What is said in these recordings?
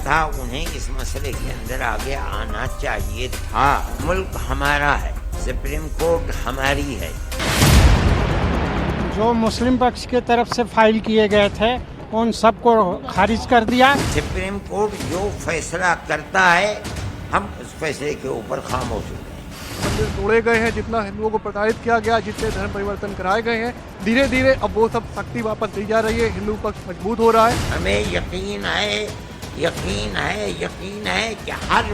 था उन्हें इस मसले के अंदर आगे आना चाहिए था। मुल्क हमारा है, सुप्रीम कोर्ट हमारी है। जो मुस्लिम पक्ष की तरफ से फाइल किए गए थे उन सबको खारिज कर दिया। सुप्रीम कोर्ट जो फैसला करता है हम उस फैसले के ऊपर खामोश हो गए। मंदिर तोड़े गए हैं, जितना हिंदुओं को प्रताड़ित किया गया, जितने धर्म परिवर्तन कराए गए हैं, धीरे धीरे अब वो सब शक्ति वापस दी जा रही है, हिंदू पक्ष मजबूत हो रहा है। हमें यकीन है कि हर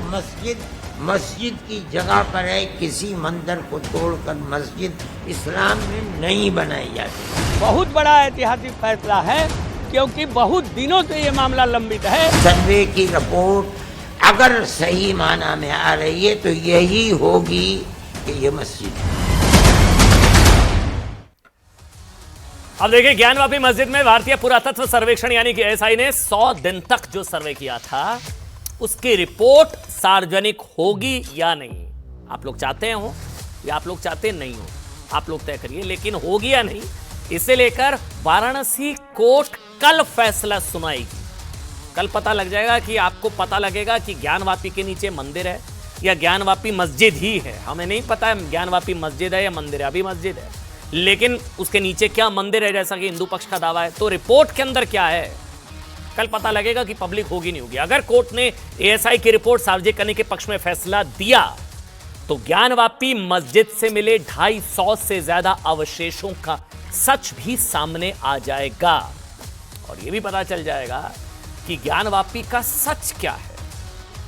मस्जिद की जगह पर है, किसी मंदिर को तोड़कर मस्जिद इस्लाम में नहीं बनाई जाती। बहुत बड़ा ऐतिहासिक फैसला है, क्योंकि बहुत दिनों से ये मामला लंबित है। सर्वे की रिपोर्ट अगर सही माना में आ रही है तो यही होगी कि ये मस्जिद है। अब देखिए, ज्ञानवापी मस्जिद में भारतीय पुरातत्व सर्वेक्षण यानी कि एएसआई ने 100 दिन तक जो सर्वे किया था उसकी रिपोर्ट सार्वजनिक होगी या नहीं। आप लोग चाहते हो या आप लोग चाहते नहीं हो, आप लोग तय करिए, लेकिन होगी या नहीं इसे लेकर वाराणसी कोर्ट कल फैसला सुनाएगी। कल पता लग जाएगा कि आपको पता लगेगा कि ज्ञानवापी के नीचे मंदिर है या ज्ञानवापी मस्जिद ही है। हमें नहीं पता है ज्ञानवापी मस्जिद है या मंदिर है, अभी मस्जिद है, लेकिन उसके नीचे क्या मंदिर है जैसा कि हिंदू पक्ष का दावा है। तो रिपोर्ट के अंदर क्या है कल पता लगेगा कि पब्लिक होगी नहीं होगी। अगर कोर्ट ने एएसआई की रिपोर्ट सार्वजनिक करने के पक्ष में फैसला दिया तो ज्ञानवापी मस्जिद से मिले 250 से ज्यादा अवशेषों का सच भी सामने आ जाएगा और यह भी पता चल जाएगा कि ज्ञानवापी का सच क्या है।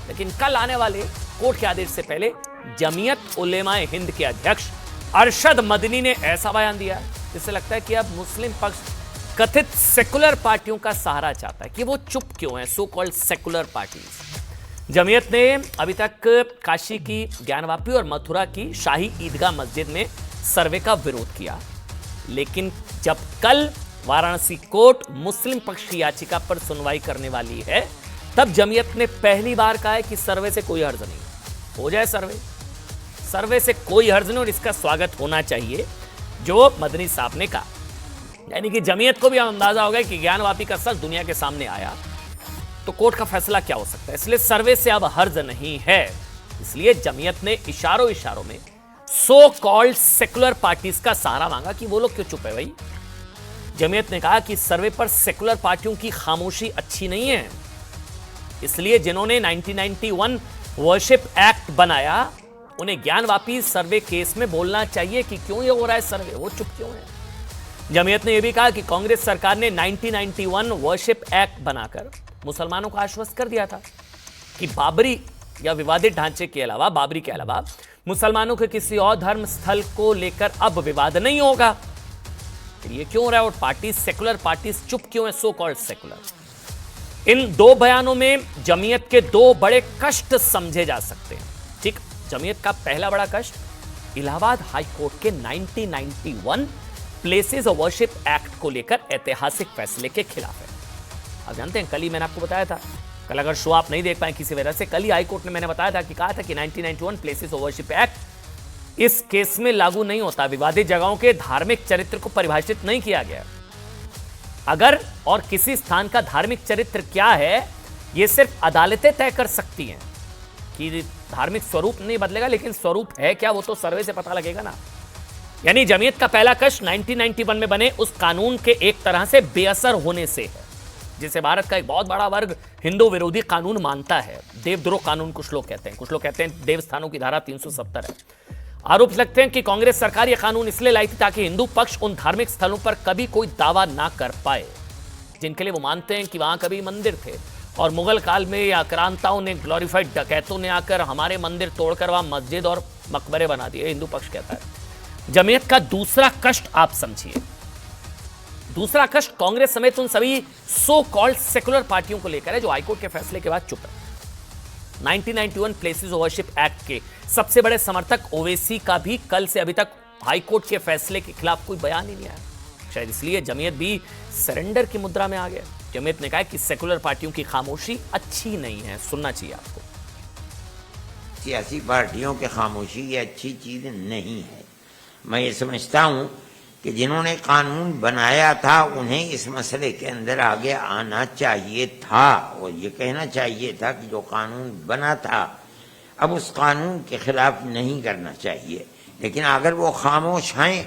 लेकिन कल आने वाले कोर्ट के आदेश से पहले जमीयत उलेमाए हिंद के अध्यक्ष अरशद मदनी ने ऐसा बयान दिया जिससे लगता है कि अब मुस्लिम पक्ष कथित सेकुलर पार्टियों का सहारा चाहता है कि वो चुप क्यों है, so called secular parties. Jamiat ने अभी तक काशी की ज्ञानवापी और मथुरा की शाही ईदगाह मस्जिद में सर्वे का विरोध किया, लेकिन जब कल वाराणसी कोर्ट मुस्लिम पक्ष की याचिका पर सुनवाई करने वाली है तब जमीयत ने पहली बार कहा है कि सर्वे से कोई हर्ज नहीं, हो जाए सर्वे से कोई हर्ज नहीं और इसका स्वागत होना चाहिए जो मदनी साहब ने कहा। यानी कि जमीयत को भी अंदाजा हो गया कि ज्ञानवापी का सच दुनिया के सामने आया तो कोर्ट का फैसला क्या हो सकता है, इसलिए सर्वे से अब हर्ज नहीं है। इसलिए जमीयत ने इशारों में सो कॉल्ड सेकुलर पार्टीज का सहारा मांगा कि वो लोग क्यों चुप है भाई। जमीयत ने कहा कि सर्वे पर सेकुलर पार्टियों की खामोशी अच्छी नहीं है, इसलिए जिन्होंने 1991 वर्शिप एक्ट बनाया उन्हें ज्ञानवापी सर्वे केस में बोलना चाहिए कि क्यों ये हो रहा है सर्वे, वो चुप क्यों है। जमीयत ने यह भी कहा कि कांग्रेस सरकार ने 1991 वर्शिप एक्ट बनाकर मुसलमानों को आश्वस्त कर दिया था कि बाबरी या विवादित ढांचे के अलावा, बाबरी के अलावा मुसलमानों के किसी और धर्म स्थल को लेकर अब विवाद नहीं होगा। फिर ये क्यों हो रहा है और पार्टीज, सेकुलर पार्टीज चुप क्यों है, सो कॉल्ड सेकुलर। इन दो बयानों में जमीयत के दो बड़े कष्ट समझे जा सकते हैं। ठीक, जमीयत का पहला बड़ा कष्ट इलाहाबाद हाई कोर्ट के 1991 प्लेसेस ऑफ वर्शिप एक्ट को लेकर ऐतिहासिक फैसले के खिलाफ है। आप जानते हैं, कल ही मैंने आपको बताया था, कल अगर शो आप नहीं देख पाए किसी वजह से, कल ही हाई कोर्ट ने मैंने बताया था कि कहा था कि 1991 प्लेसेस ऑफ वर्शिप एक्ट इस केस में लागू नहीं होता। विवादित जगहों के धार्मिक चरित्र को परिभाषित नहीं किया गया। अगर और किसी स्थान का धार्मिक चरित्र क्या है यह सिर्फ अदालतें तय कर सकती हैं कि धार्मिक स्वरूप नहीं बदलेगा, लेकिन स्वरूप है क्या वो तो सर्वे से पता लगेगा ना। यानी जमीयत का पहला कष्ट 1991 में बने उस कानून के एक तरह से बेअसर होने से है, जिसे भारत का एक बहुत बड़ा वर्ग हिंदू विरोधी कानून मानता है। देवद्रोह कानून कुछ लोग कहते हैं, कुछ लोग कहते हैं देवस्थानों की धारा 370 है। आरोप लगते हैं कि कांग्रेस सरकार यह कानून इसलिए लाई थी ताकि हिंदू पक्ष उन धार्मिक स्थलों पर कभी कोई दावा ना कर पाए जिनके लिए वो मानते हैं कि वहां कभी मंदिर थे, और मुगल काल में या आक्रांताओं ने, ग्लोरीफाइड डकैतों ने आकर हमारे मंदिर तोड़कर वहां मस्जिद और मकबरे बना दिए, हिंदू पक्ष कहता है। जमीयत का दूसरा कष्ट आप समझिए। दूसरा कष्ट कांग्रेस समेत उन सभी सो कॉल्ड सेकुलर पार्टियों को लेकर है जो हाईकोर्ट के फैसले के बाद चुप है। 1991 प्लेसेस ऑफ वर्शिप एक्ट के सबसे बड़े समर्थक ओवैसी का भी कल से अभी तक हाईकोर्ट के फैसले के खिलाफ कोई बयान ही नहीं आया। शायद इसलिए जमीयत भी सरेंडर की मुद्रा में आ गया। जमीयत ने कहा कि सेकुलर पार्टियों की खामोशी अच्छी नहीं है, सुनना चाहिए आपको। सियासी पार्टियों की खामोशी ये अच्छी चीज नहीं है। मैं ये समझता हूं कि जिन्होंने कानून बनाया था उन्हें इस मसले के अंदर आगे आना चाहिए था और ये कहना चाहिए था कि जो कानून बना था अब उस कानून के खिलाफ नहीं करना चाहिए। लेकिन अगर वो खामोश हैं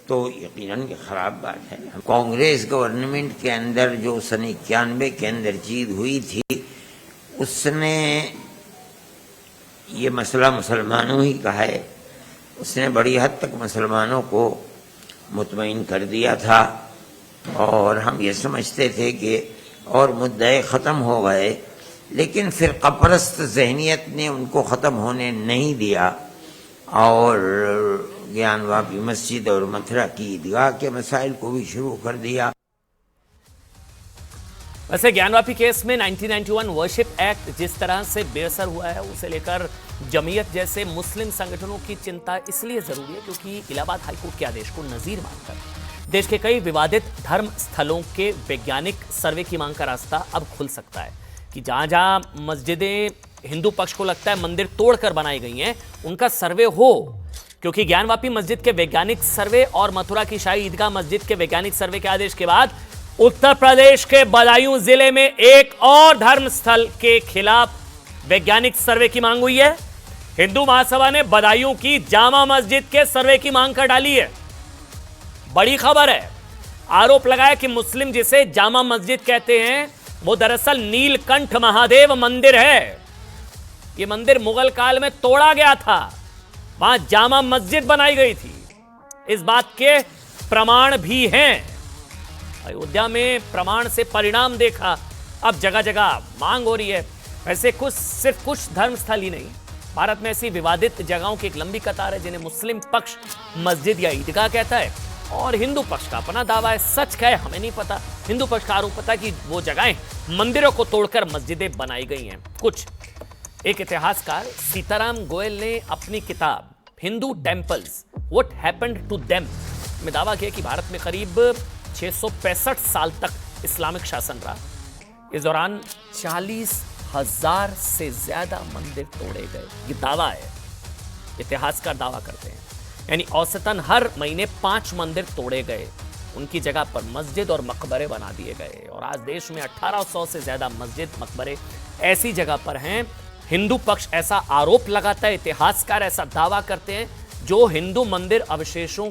तो यकीनन की खराब बात है। कांग्रेस गवर्नमेंट के अंदर जो सन 91 के अंदर जीत हुई थी उसने ये मसला मुसलमानों ही का है, उसने बड़ी हद तक मुसलमानों को मुतमईन कर दिया था और हम ये समझते थे कि और मुद्दे ख़त्म हो गए, लेकिन फिर कपरस्त जहनीत ने उनको ख़त्म होने नहीं दिया और ज्ञानवापी मस्जिद और मथुरा की ईदगाह के मसाइल को भी शुरू कर दिया। वैसे ज्ञानवापी केस में 1991 वर्शिप एक्ट जिस तरह से बेअसर हुआ है उसे लेकर जमीयत जैसे मुस्लिम संगठनों की चिंता इसलिए जरूरी है क्योंकि इलाहाबाद हाईकोर्ट के आदेश को नजीर मानकर देश के कई विवादित धर्म स्थलों के वैज्ञानिक सर्वे की मांग का रास्ता अब खुल सकता है कि जहां जहां मस्जिदें हिंदू पक्ष को लगता है मंदिर तोड़कर बनाई गई हैं उनका सर्वे हो, क्योंकि ज्ञानवापी मस्जिद के वैज्ञानिक सर्वे और मथुरा की शाही ईदगाह मस्जिद के वैज्ञानिक सर्वे के आदेश के बाद उत्तर प्रदेश के बदायूं जिले में एक और धर्म स्थल के खिलाफ वैज्ञानिक सर्वे की मांग हुई है। हिंदू महासभा ने बदायूं की जामा मस्जिद के सर्वे की मांग कर डाली है। बड़ी खबर है। आरोप लगाया कि मुस्लिम जिसे जामा मस्जिद कहते हैं वो दरअसल नीलकंठ महादेव मंदिर है। यह मंदिर मुगल काल में तोड़ा गया था, वहां जामा मस्जिद बनाई गई थी। इस बात के प्रमाण भी हैं। अयोध्या में प्रमाण से परिणाम देखा, अब जगह जगह मांग हो रही है। वैसे सिर्फ कुछ धर्म स्थल ही नहीं, भारत में ऐसी विवादित जगहों की एक लंबी कतार है जिन्हें मुस्लिम पक्ष मस्जिद या ईदगाह कहता है और हिंदू पक्ष का अपना दावा है। सच क्या है हमें नहीं पता। हिंदू पक्ष का आरोप पता कि वो जगहें मंदिरों को तोड़कर मस्जिदें बनाई गई हैं। कुछ एक इतिहासकार सीताराम गोयल ने अपनी किताब Hindu temples what happened to them में दावा किया कि भारत में करीब 665 साल तक इस्लामिक शासन रहा। इस दौरान 40,000 से ज्यादा मंदिर तोड़े गए। ये दावा है, इतिहासकार दावा करते हैं। यानी औसतन हर महीने 5 मंदिर तोड़े गए, उनकी जगह पर मस्जिद और मकबरे बना दिए गए। और आज देश में 1800 से ज्यादा मस्जिद मकबरे ऐसी जगह पर हैं। हिंदू पक्ष ऐसा आरोप लगाता है, इतिहासकार ऐसा दावा करते हैं जो हिंदू मंदिर अवशेषों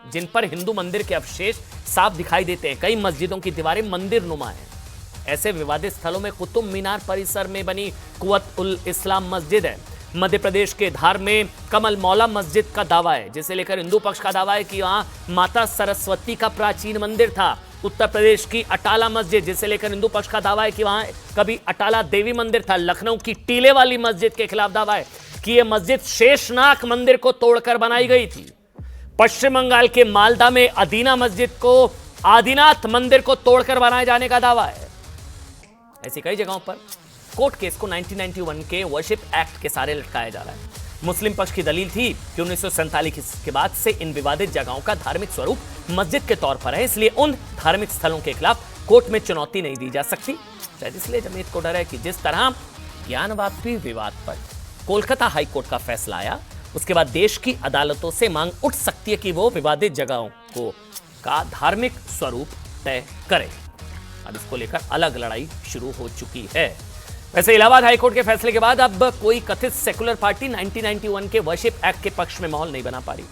जिन पर हिंदू मंदिर के अवशेष साफ दिखाई देते हैं। कई मस्जिदों की दीवारें मंदिर नुमा हैं। ऐसे विवादित स्थलों में कुतुब मीनार परिसर में बनी कुव्वत उल इस्लाम मस्जिद है। मध्य प्रदेश के धार में कमल मौला मस्जिद का दावा है, जिसे लेकर हिंदू पक्ष का दावा है कि वहां माता सरस्वती का प्राचीन मंदिर था। उत्तर प्रदेश की अटाला मस्जिद, जिसे लेकर हिंदू पक्ष का दावा है कि वहां कभी अटाला देवी मंदिर था। लखनऊ की टीले वाली मस्जिद के खिलाफ दावा है कि यह मस्जिद शेषनाग मंदिर को तोड़कर बनाई गई थी। पश्चिम बंगाल के मालदा में अदीना मस्जिद को आदिनाथ मंदिर को तोड़कर बनाए जाने का दावा है। ऐसी कई जगहों पर कोर्ट केस को 1991 के वर्शिप एक्ट के सारे लटकाया जा रहा है। मुस्लिम पक्ष की दलील थी कि 1947 के बाद से इन विवादित जगहों का धार्मिक स्वरूप मस्जिद के तौर पर है, इसलिए उन धार्मिक स्थलों के खिलाफ कोर्ट में चुनौती नहीं दी जा सकती। शायद इसलिए जमीयत को डर है कि जिस तरह ज्ञानवापी विवाद पर कोलकाता हाईकोर्ट का फैसला आया, उसके बाद देश की अदालतों से मांग उठ सकती है कि वो विवादित जगहों का धार्मिक स्वरूप तय करें। अब इसको लेकर अलग लड़ाई शुरू हो चुकी है। वैसे इलाहाबाद हाईकोर्ट के फैसले के बाद अब कोई कथित सेकुलर पार्टी 1991 के वर्शिप एक्ट के पक्ष में माहौल नहीं बना पा रही।